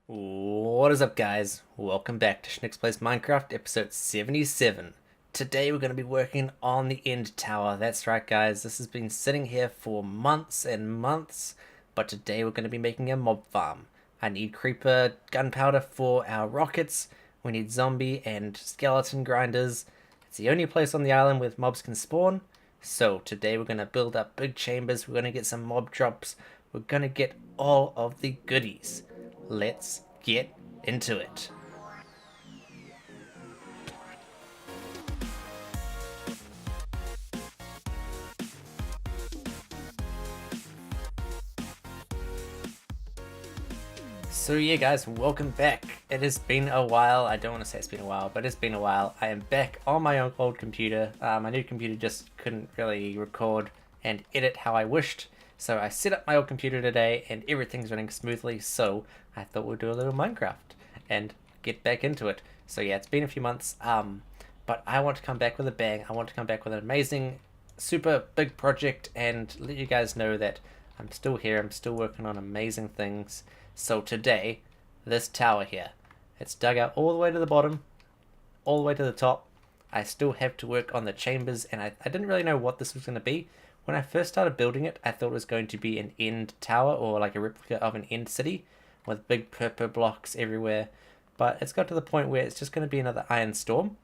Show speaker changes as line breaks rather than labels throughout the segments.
What is up, guys? Welcome back to Schnicks Plays Minecraft episode 77. Today we're going to be working on the end tower. That's right, guys, this has been sitting here for months and months, but today we're going to be making a mob farm. I need creeper gunpowder for our rockets, we need zombie and skeleton grinders. It's the only place on the island where mobs can spawn, so today we're going to build up big chambers, we're going to get some mob drops, we're going to get all of the goodies. Let's get into it. So yeah, guys, welcome back. It has been a while. I don't want to say it's been a while, but it's been a while. I am back on my old computer. My new computer just couldn't really record and edit how I wished. So I set up my old computer today and everything's running smoothly. So I thought we'd do a little Minecraft and get back into it. So yeah, it's been a few months. But I want to come back with a bang. I want to come back with an amazing, super big project and let you guys know that I'm still here. I'm still working on amazing things. So today, this tower here, it's dug out all the way to the bottom, all the way to the top. I still have to work on the chambers, and I didn't really know what this was going to be. When I first started building it, I thought it was going to be an end tower, or like a replica of an end city, with big purple blocks everywhere. But it's got to the point where it's just going to be another iron storm.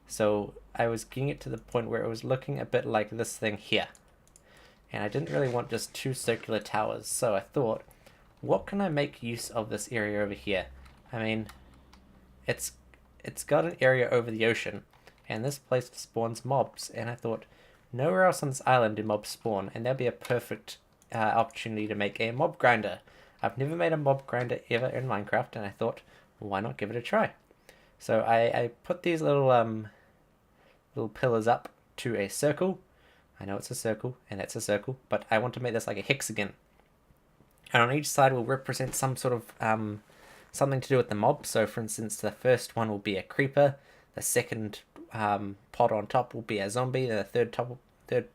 So I was getting it to the point where it was looking a bit like this thing here. And I didn't really want just two circular towers, so I thought, what can I make use of this area over here? I mean, it's got an area over the ocean, and this place spawns mobs, and I thought, nowhere else on this island do mobs spawn, and that'd be a perfect opportunity to make a mob grinder. I've never made a mob grinder ever in Minecraft, and I thought, why not give it a try? So I put these little pillars up to a circle. I know it's a circle, and that's a circle, but I want to make this like a hexagon. And on each side will represent some sort of something to do with the mob. So for instance, the first one will be a creeper, the second pod on top will be a zombie, and the third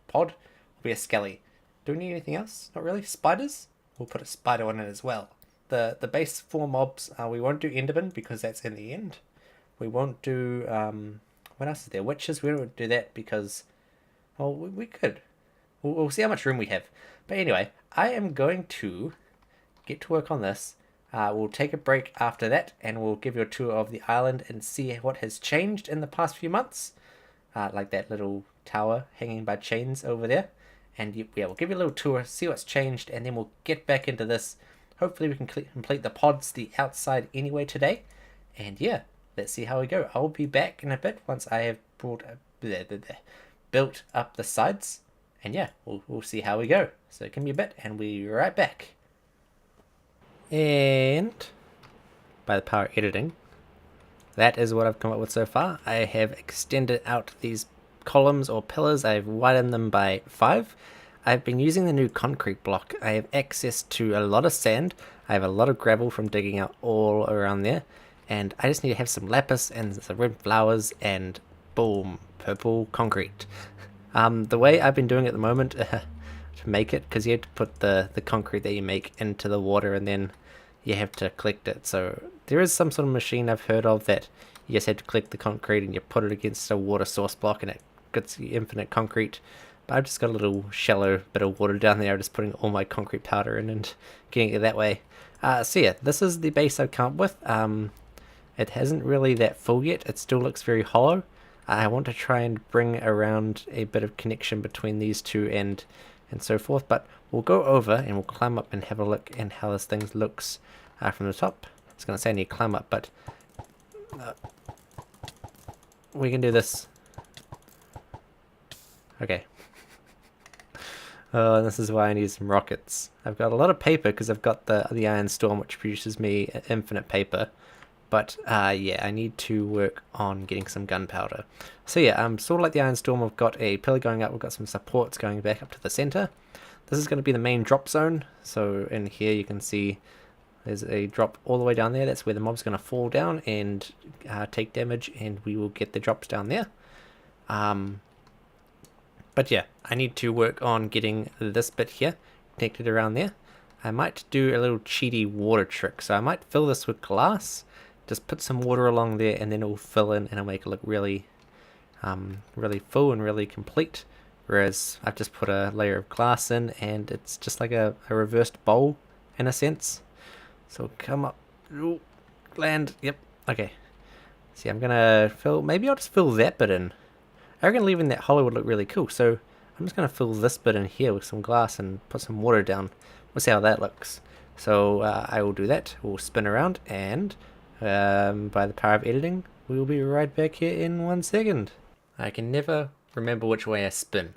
pod will be a skelly. Do we need anything else? Not really. Spiders? We'll put a spider on it as well. The base four mobs, we won't do Enderman because that's in the end. We won't do, what else is there? Witches, we won't do that because, well, we could. We'll see how much room we have. But anyway, I am going to get to work on this. We'll take a break after that and we'll give you a tour of the island and see what has changed in the past few months. Like that little tower hanging by chains over there. And yeah, we'll give you a little tour, see what's changed, and then we'll get back into this. Hopefully we can complete the pods, the outside anyway today. And yeah, let's see how we go. I'll be back in a bit once I have built up the sides. And yeah, we'll see how we go. So give me a bit and we'll be right back. And by the power of editing, that is what I've come up with so far. I have extended out these columns or pillars. I've widened them by 5. I've been using the new concrete block. I have access to a lot of sand. I have a lot of gravel from digging out all around there. And I just need to have some lapis and some red flowers and boom, purple concrete. The way I've been doing it at the moment to make it, because you have to put the concrete that you make into the water and then you have to collect it. So there is some sort of machine I've heard of that you just have to collect the concrete and you put it against a water source block and it gets the infinite concrete. But I've just got a little shallow bit of water down there, just putting all my concrete powder in and getting it that way. So yeah, this is the base I've come up with. It hasn't really that full yet. It still looks very hollow. I want to try and bring around a bit of connection between these two and so forth, but we'll go over and we'll climb up and have a look at how this thing looks from the top. I was going to say I need to climb up, but we can do this. Okay. Oh, this is why I need some rockets. I've got a lot of paper because I've got the iron storm, which produces me infinite paper. But yeah, I need to work on getting some gunpowder. So yeah, sort of like the Iron Storm, I've got a pillar going up, we've got some supports going back up to the center. This is going to be the main drop zone. So in here you can see there's a drop all the way down there. That's where the mob's going to fall down and take damage, and we will get the drops down there. But yeah, I need to work on getting this bit here connected around there. I might do a little cheaty water trick. So I might fill this with glass, just put some water along there, and then it'll fill in and it'll make it look really, really full and really complete. Whereas I've just put a layer of glass in and it's just like a reversed bowl in a sense. So come up, ooh, land, yep, okay. See, I'm gonna fill, maybe I'll just fill that bit in. I reckon leaving that hollow would look really cool. So I'm just gonna fill this bit in here with some glass and put some water down. We'll see how that looks. So I will do that. We'll spin around and by the power of editing, we will be right back here in 1 second. I can never remember which way I spin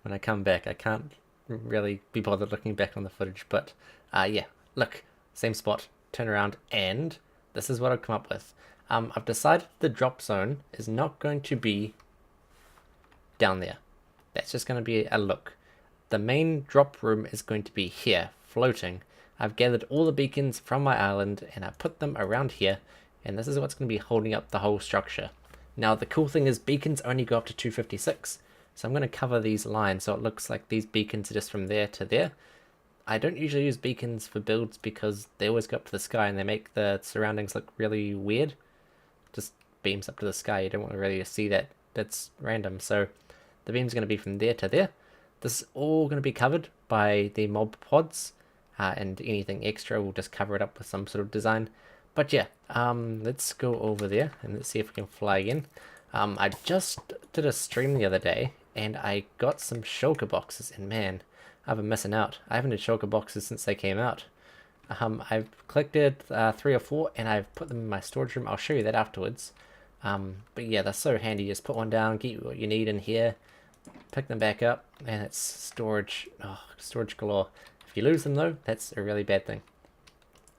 when I come back. I can't really be bothered looking back on the footage, but yeah, look, same spot, turn around, and this is what I've come up with. I've decided the drop zone is not going to be down there. That's just going to be a look. The main drop room is going to be here, floating. I've gathered all the beacons from my island and I put them around here, and this is what's going to be holding up the whole structure. Now the cool thing is beacons only go up to 256, so I'm going to cover these lines so it looks like these beacons are just from there to there. I don't usually use beacons for builds because they always go up to the sky and they make the surroundings look really weird. Just beams up to the sky, you don't want to really see that, that's random. So the beam's going to be from there to there. This is all going to be covered by the mob pods, and anything extra we'll just cover it up with some sort of design. But yeah, let's go over there and let's see if we can fly again. I just did a stream the other day and I got some shulker boxes, and man, I've been missing out. I haven't had shulker boxes since they came out. I've collected 3 or 4 and I've put them in my storage room. I'll show you that afterwards. But yeah, they're so handy. Just put one down, get what you need in here, pick them back up, and it's storage. Oh, storage galore. If you lose them though, that's a really bad thing.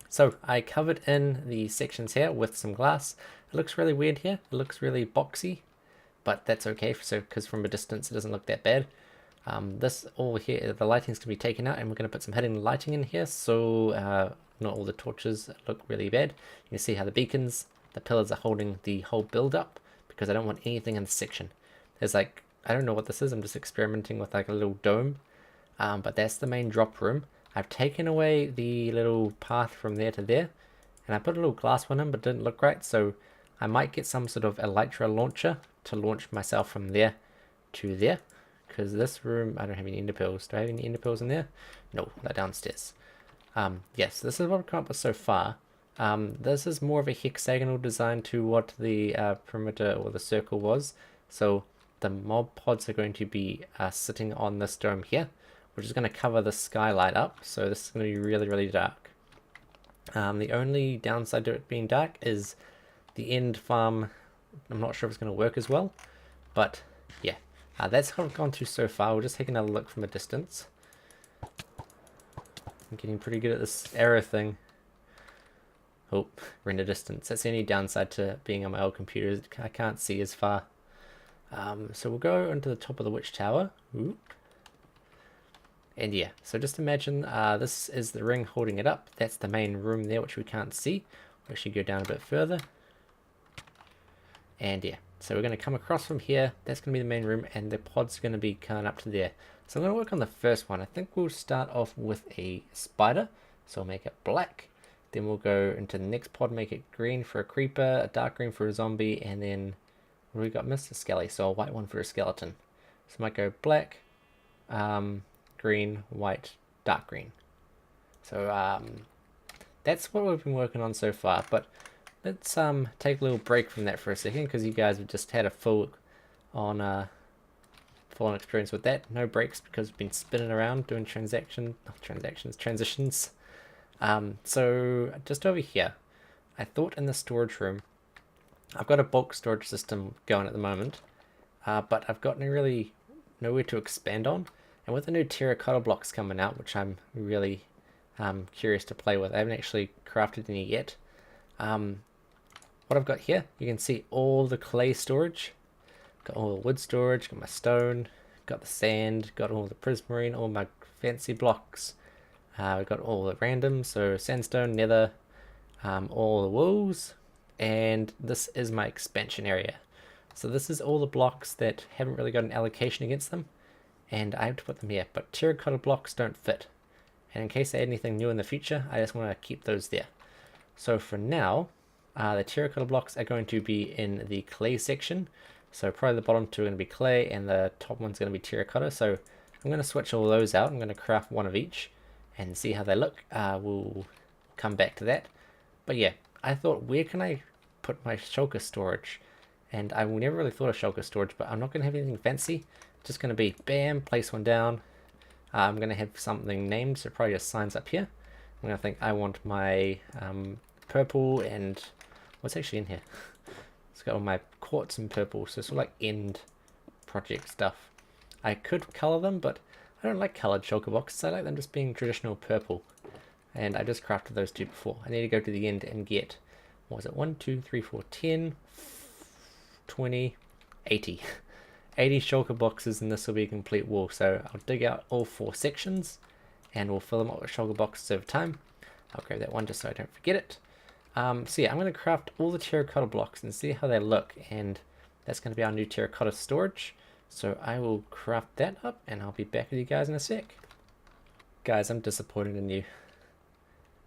So I covered in the sections here with some glass. It looks really weird here. It looks really boxy, but that's okay. So because from a distance it doesn't look that bad. This all here, the lighting's going to be taken out, and we're going to put some hidden lighting in here, so not all the torches look really bad. You can see how the beacons, the pillars are holding the whole build up, because I don't want anything in the section. There's like, I don't know what this is, I'm just experimenting with like a little dome, but that's the main drop room. I've taken away the little path from there to there, and I put a little glass one in, but it didn't look right, so I might get some sort of elytra launcher to launch myself from there to there. Because this room, I don't have any ender pearls. Do I have any ender pearls in there? No, they're downstairs. Yes, this is what I've come up with so far. This is more of a hexagonal design to what the perimeter or the circle was. So the mob pods are going to be sitting on this dome here, which is going to cover the skylight up. So this is going to be really, really dark. The only downside to it being dark is the end farm. I'm not sure if it's going to work as well, but yeah. That's what I've gone through so far. We'll just take another look from a distance. I'm getting pretty good at this arrow thing. Oh, render distance. That's the only downside to being on my old computer. I can't see as far. So we'll go into the top of the witch tower. Ooh. And yeah, so just imagine this is the ring holding it up. That's the main room there, which we can't see. We'll actually go down a bit further. And yeah. So we're going to come across from here, that's going to be the main room, and the pod's going to be coming up to there. So I'm going to work on the first one. I think we'll start off with a spider, so I'll make it black. Then we'll go into the next pod, make it green for a creeper, a dark green for a zombie, and then what do we got? Mr. Skelly, so a white one for a skeleton. So I might go black, green, white, dark green. So that's what we've been working on so far, but let's take a little break from that for a second, because you guys have just had a full on experience with that. No breaks because we've been spinning around doing transitions. So just over here, I thought in the storage room, I've got a bulk storage system going at the moment, but I've got nowhere to expand on. And with the new terracotta blocks coming out, which I'm really curious to play with, I haven't actually crafted any yet. What I've got here, you can see all the clay storage, got all the wood storage, got my stone, got the sand, got all the prismarine, all my fancy blocks. We've got all the random, so sandstone, nether, all the wools, and this is my expansion area. So this is all the blocks that haven't really got an allocation against them, and I have to put them here, but terracotta blocks don't fit. And in case they add anything new in the future, I just want to keep those there. So for now, the terracotta blocks are going to be in the clay section. So probably the bottom two are going to be clay and the top one's going to be terracotta. So I'm going to switch all those out. I'm going to craft one of each and see how they look. We'll come back to that. But yeah, I thought, where can I put my shulker storage? And I never really thought of shulker storage, but I'm not going to have anything fancy. Just going to be bam, place one down. I'm going to have something named, so probably just signs up here. I'm going to think I want my purple and what's actually in here? It's got all my quartz and purple, so it's sort of like end project stuff. I could color them, but I don't like colored shulker boxes. I like them just being traditional purple. And I just crafted those two before. I need to go to the end and get, what was it, 1, 2, 3, 4, 10, 20, 80. 80 shulker boxes, and this will be a complete wall. So I'll dig out all 4 sections and we'll fill them up with shulker boxes over time. I'll grab that one just so I don't forget it. So yeah, I'm going to craft all the terracotta blocks and see how they look, and that's going to be our new terracotta storage. So I will craft that up and I'll be back with you guys in a sec. Guys, I'm disappointed in you.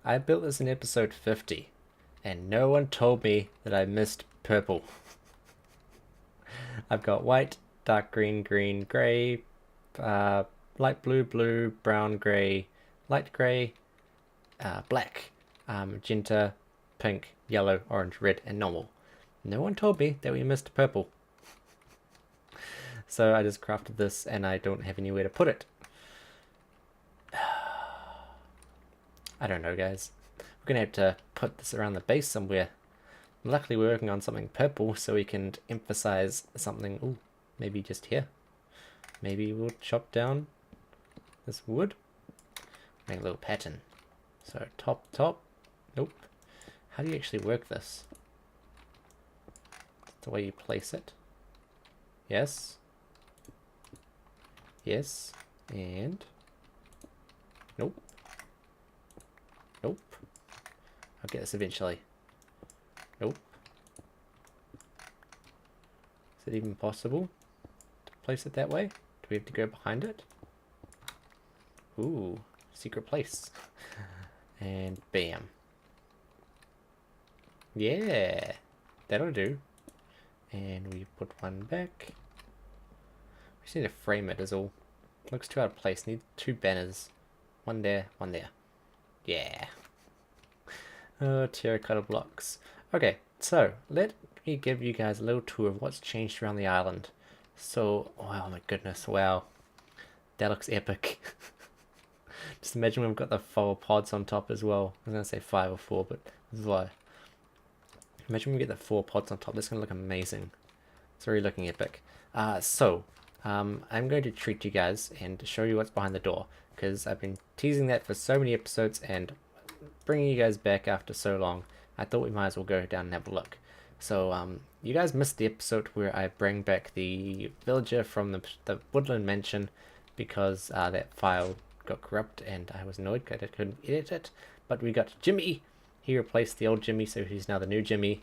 I built this in episode 50 and no one told me that I missed purple. I've got white, dark green, green, grey, light blue, blue, brown, grey, light grey, black, magenta, pink, yellow, orange, red, and normal. No one told me that we missed purple. So I just crafted this and I don't have anywhere to put it. I don't know, guys. We're going to have to put this around the base somewhere. Luckily we're working on something purple so we can emphasize something. Ooh, maybe just here. Maybe we'll chop down this wood. Make a little pattern. So top. Nope. How do you actually work this? The way you place it. Yes. Yes. And nope. Nope. I'll get this eventually. Nope. Is it even possible to place it that way? Do we have to go behind it? Ooh, secret place. And bam. Yeah, that'll do. And we put one back. We just need to frame it is all. Looks too out of place. Need 2 banners. One there, one there. Yeah. Oh, terracotta blocks. Okay, so let me give you guys a little tour of what's changed around the island. So, oh my goodness, wow. That looks epic. Just imagine we've got the 4 pods on top as well. I was going to say 5 or 4, but this is why. Imagine we get the 4 pods on top. That's going to look amazing. It's already looking epic. I'm going to treat you guys and show you what's behind the door, because I've been teasing that for so many episodes and bringing you guys back after so long. I thought we might as well go down and have a look. So you guys missed the episode where I bring back the villager from the woodland mansion because that file got corrupt and I was annoyed because I couldn't edit it. But we got Jimmy. He replaced the old Jimmy, so he's now the new Jimmy.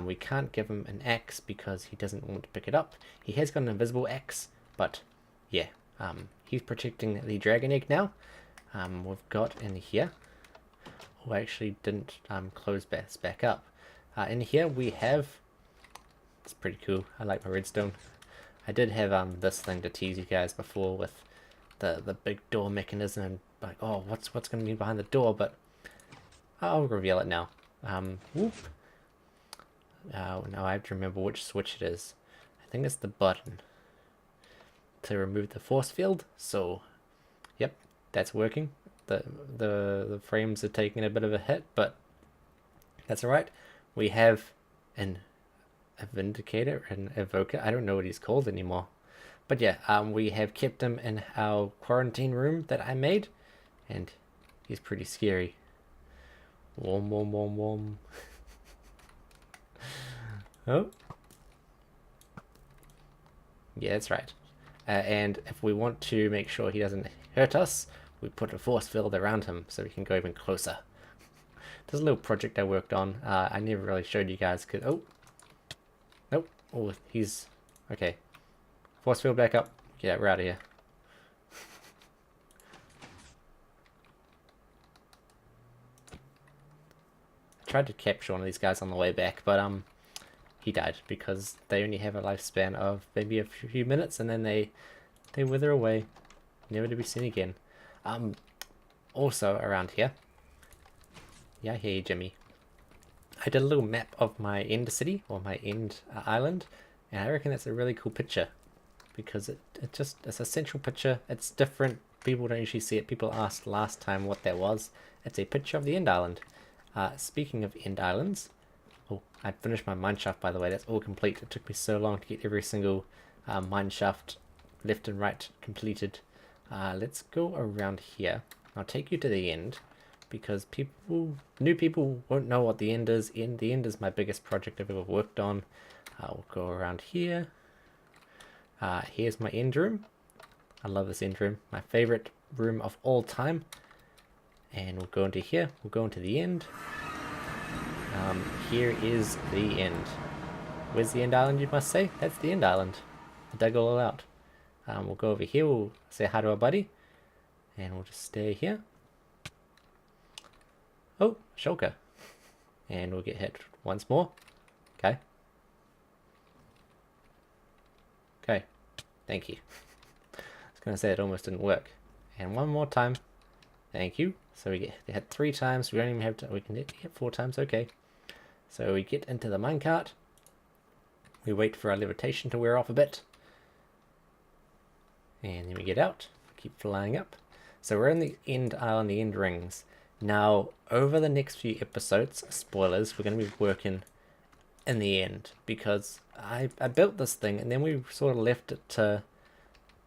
We can't give him an axe because he doesn't want to pick it up. He has got an invisible axe, but yeah, he's protecting the dragon egg now. We've got in here, oh, I actually didn't close this back up. In here we have, it's pretty cool, I like my redstone. I did have this thing to tease you guys before with the big door mechanism and like, oh, what's going to be behind the door, but I'll reveal it now. Whoop. Now I have to remember which switch it is. I think it's the button to remove the force field. So, yep, that's working. The frames are taking a bit of a hit, but that's alright. We have a Vindicator, an Evoker. I don't know what he's called anymore. But yeah, we have kept him in our quarantine room that I made, and he's pretty scary. Warm, warm, warm, warm. Oh. Yeah, that's right. And if we want to make sure he doesn't hurt us, we put a force field around him so we can go even closer. There's a little project I worked on. I never really showed you guys. Oh. Nope. Oh, he's... Okay. Force field back up. Yeah, we're out of here. tried to capture one of these guys on the way back, but he died because they only have a lifespan of maybe a few minutes, and then they wither away, never to be seen again. Also around here, yeah, I hear you, Jimmy. I did a little map of my end city, or my end island, and I reckon that's a really cool picture because it's a central picture. It's different. People don't usually see it. People asked last time what that was. It's a picture of the end island. Speaking of end islands, oh, I finished my mine shaft, by the way. That's all complete. It took me so long to get every single mine shaft left and right completed. Let's go around here. I'll take you to the end because new people won't know what the end is. The end is my biggest project I've ever worked on. We'll go around here. Here's my end room. I love this end room. My favorite room of all time. And we'll go into here. We'll go into the end. Here is the end. Where's the end island, you must say? That's the end island. I dug all out. We'll go over here. We'll say hi to our buddy. And we'll just stay here. Oh, shulker. And we'll get hit once more. Okay. Okay. Thank you. I was going to say it almost didn't work. And one more time. Thank you. So we get hit 3 times. We don't even have to. We can hit 4 times. Okay. So we get into the minecart. We wait for our levitation to wear off a bit. And then we get out. Keep flying up. So we're in the end island, the end rings. Now, over the next few episodes, spoilers, we're going to be working in the end. Because I built this thing and then we sort of left it to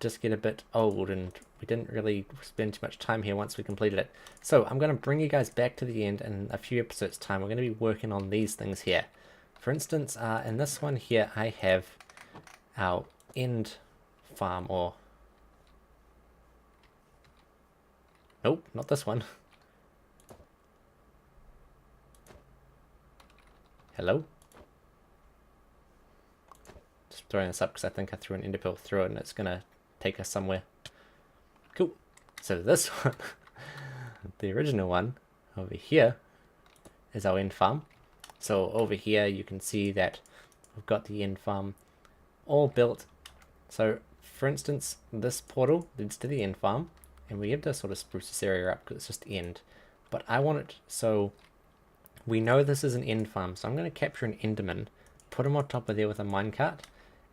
just get a bit old, and we didn't really spend too much time here once we completed it. So I'm going to bring you guys back to the end in a few episodes time. We're going to be working on these things here. For instance, in this one here, I have our end farm, or nope, not this one. Hello? Just throwing this up because I think I threw an ender pearl through it and it's going to take us somewhere. Cool. So this one, the original one over here, is our end farm. So over here you can see that we've got the end farm all built. So for instance, this portal leads to the end farm, and we have to sort of spruce this area up because it's just end. But I want it so we know this is an end farm. So I'm going to capture an enderman, put him on top of there with a minecart,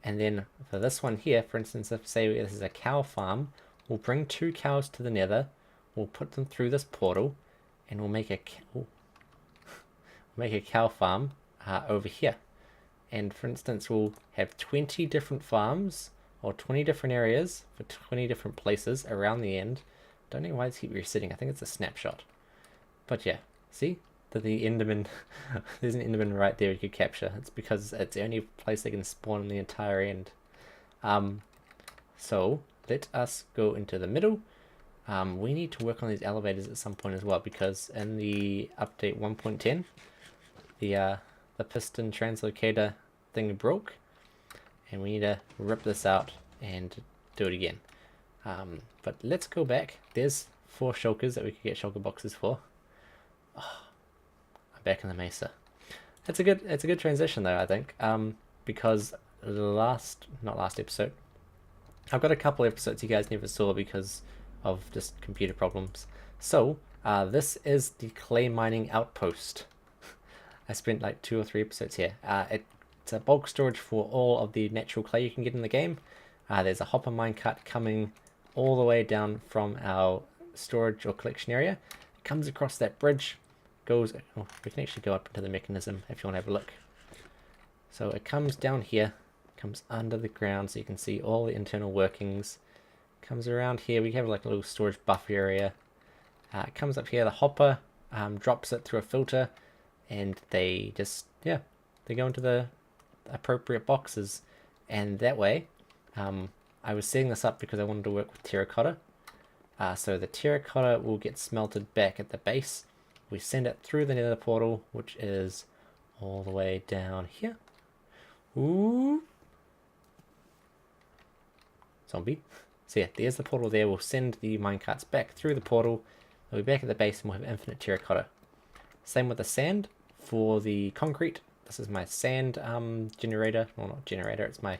and then for this one here, for instance, if say this is a cow farm, we'll bring 2 cows to the nether, we'll put them through this portal, and we'll make a cow farm over here. And for instance, we'll have 20 different farms, or 20 different areas for 20 different places around the end. Don't know why it's keep resetting. I think it's a snapshot. But yeah, see? That the enderman, there's an enderman right there you could capture. It's because it's the only place they can spawn in the entire end. So let us go into the middle. We need to work on these elevators at some point as well, because in the update 1.10, the piston translocator thing broke, and we need to rip this out and do it again. But let's go back. There's 4 shulkers that we could get shulker boxes for. Oh, back in the mesa. It's a good transition though, I think, because not last episode, I've got a couple episodes you guys never saw because of just computer problems. So this is the clay mining outpost. I spent like 2 or 3 episodes here. It's a bulk storage for all of the natural clay you can get in the game. There's a hopper minecart coming all the way down from our storage or collection area. It comes across that bridge. We can actually go up into the mechanism if you want to have a look. So it comes down here, comes under the ground so you can see all the internal workings. Comes around here, we have like a little storage buffer area. It comes up here, the hopper drops it through a filter, and they just, yeah, they go into the appropriate boxes. And that way, I was setting this up because I wanted to work with terracotta. So the terracotta will get smelted back at the base. We send it through the nether portal, which is all the way down here. Ooh. Zombie. So yeah, there's the portal there. We'll send the minecarts back through the portal. They'll be back at the base and we'll have infinite terracotta. Same with the sand. for the concrete. This is my sand generator. Well, not generator. It's my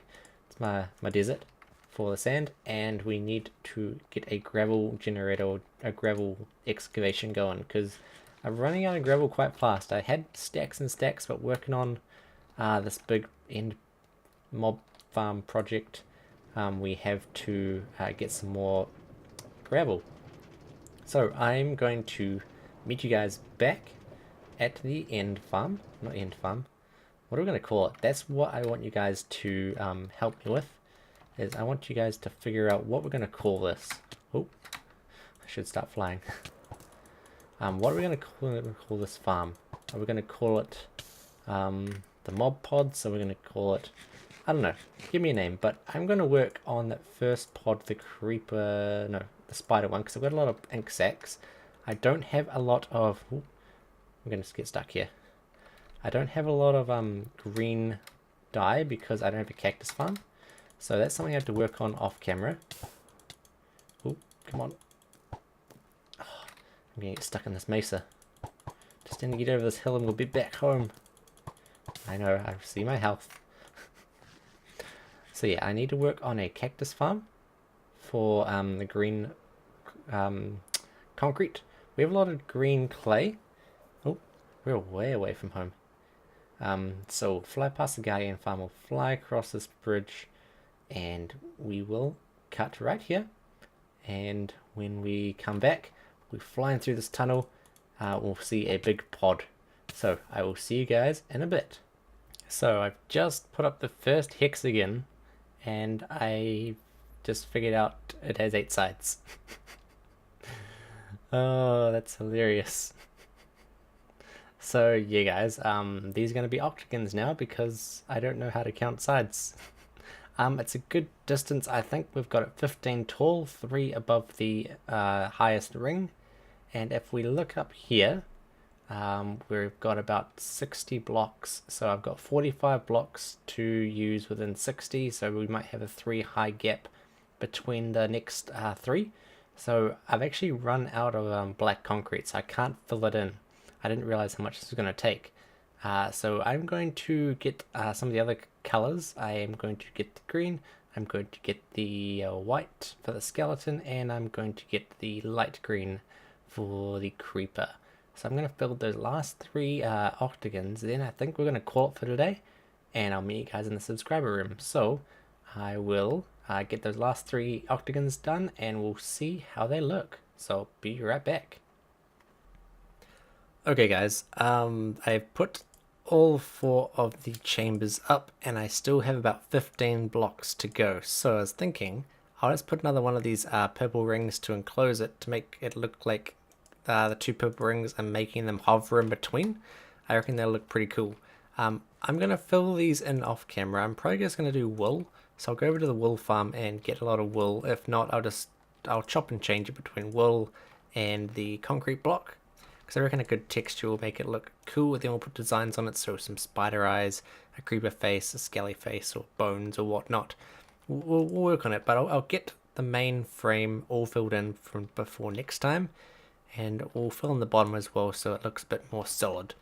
desert for the sand, and we need to get a gravel generator or a gravel excavation going because I'm running out of gravel quite fast. I had stacks and stacks, but working on this big end mob farm project, we have to get some more gravel. So I'm going to meet you guys back at the end farm. Not end farm. What are we going to call it? That's what I want you guys to help me with. Is I want you guys to figure out what we're going to call this. Oh, I should start flying. What are we going to call this farm? Are we going to call it the mob pod? So we're going to call it, I don't know, give me a name. But I'm going to work on that first pod, the creeper, no, the spider one, because I've got a lot of ink sacks. I don't have a lot of, ooh, I'm going to get stuck here. I don't have a lot of green dye because I don't have a cactus farm. So that's something I have to work on off camera. Oh, come on. Oh, I'm going to get stuck in this mesa. Just need to get over this hill and we'll be back home. I know, I see my health. So yeah, I need to work on a cactus farm for the green concrete. We have a lot of green clay. Oh, we're way away from home. So fly past the guardian farm, we'll fly across this bridge, and we will cut right here. And when we come back, we're flying through this tunnel. We'll see a big pod. So I will see you guys in a bit. So I've just put up the first hexagon, and I just figured out it has 8 sides. Oh, that's hilarious. So yeah guys, these are going to be octagons now because I don't know how to count sides. It's a good distance. I think we've got it 15 tall, 3 above the highest ring. And if we look up here, we've got about 60 blocks. So I've got 45 blocks to use within 60. So we might have a 3 high gap between the next 3. So I've actually run out of black concrete, so I can't fill it in. I didn't realize how much this was going to take. So I'm going to get some of the other colors. I am going to get the green, I'm going to get the white for the skeleton, and I'm going to get the light green for the creeper. So I'm going to build those last 3 octagons, then I think we're going to call it for today, and I'll meet you guys in the subscriber room. So I will get those last 3 octagons done, and we'll see how they look. So be right back. Okay guys, I've put all 4 of the chambers up, and I still have about 15 blocks to go. So I was thinking I'll just put another one of these purple rings to enclose it to make it look like the 2 purple rings and making them hover in between. I reckon they'll look pretty cool. I'm going to fill these in off camera. I'm probably just going to do wool. So I'll go over to the wool farm and get a lot of wool. If not, I'll chop and change it between wool and the concrete block. Because I reckon a good texture will make it look cool. Then we'll put designs on it, so some spider eyes, a creeper face, a skelly face, or bones or whatnot. We'll work on it, but I'll get the main frame all filled in from before next time. And we'll fill in the bottom as well so it looks a bit more solid.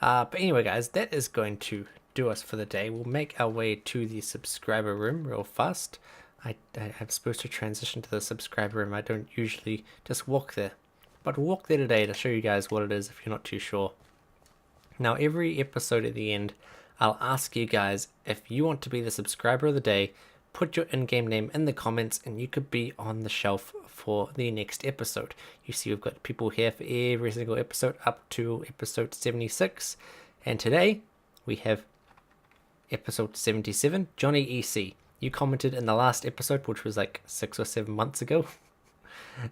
But anyway guys, that is going to do us for the day. We'll make our way to the subscriber room real fast. I'm supposed to transition to the subscriber room. I don't usually just walk there. But we'll walk there today to show you guys what it is if you're not too sure. Now every episode at the end, I'll ask you guys if you want to be the subscriber of the day, put your in-game name in the comments and you could be on the shelf for the next episode. You see we've got people here for every single episode up to episode 76. And today we have episode 77, Johnny EC. You commented in the last episode, which was like 6 or 7 months ago.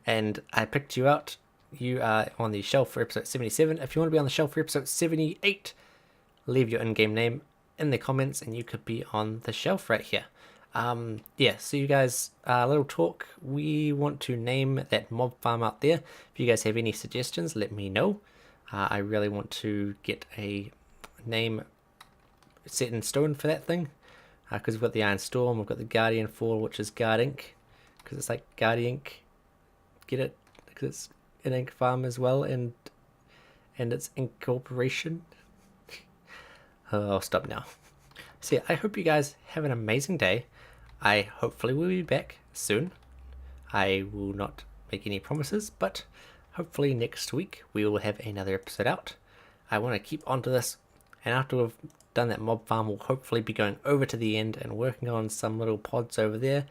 And I picked you out. You are on the shelf for episode 77. If you want to be on the shelf for episode 78, leave your in-game name in the comments and you could be on the shelf right here. Yeah, so you guys, a little talk. We want to name that mob farm out there. If you guys have any suggestions, let me know. I really want to get a name set in stone for that thing. Because we've got the Iron Storm, we've got the Guardian Fall, which is Guard Ink. Because it's like Guard Ink. Get it? Because it's an ink farm as well, and it's incorporation. I'll stop now. So yeah, I hope you guys have an amazing day. I hopefully will be back soon. I will not make any promises, but hopefully next week we will have another episode out. I want to keep on to this, and after we've done that mob farm, we'll hopefully be going over to the end and working on some little pods over there,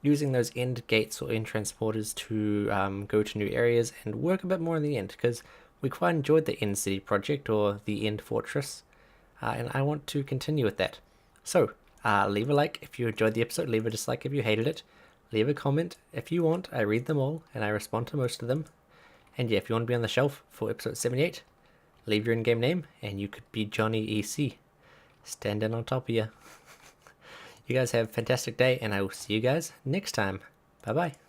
using those end gates or end transporters to go to new areas and work a bit more in the end, because we quite enjoyed the end city project or the end fortress, and I want to continue with that. So leave a like if you enjoyed the episode, leave a dislike if you hated it, leave a comment if you want. I read them all and I respond to most of them. And yeah, if you want to be on the shelf for episode 78, leave your in-game name and you could be Johnny EC. Standing on top of you. You guys have a fantastic day, and I will see you guys next time. Bye bye.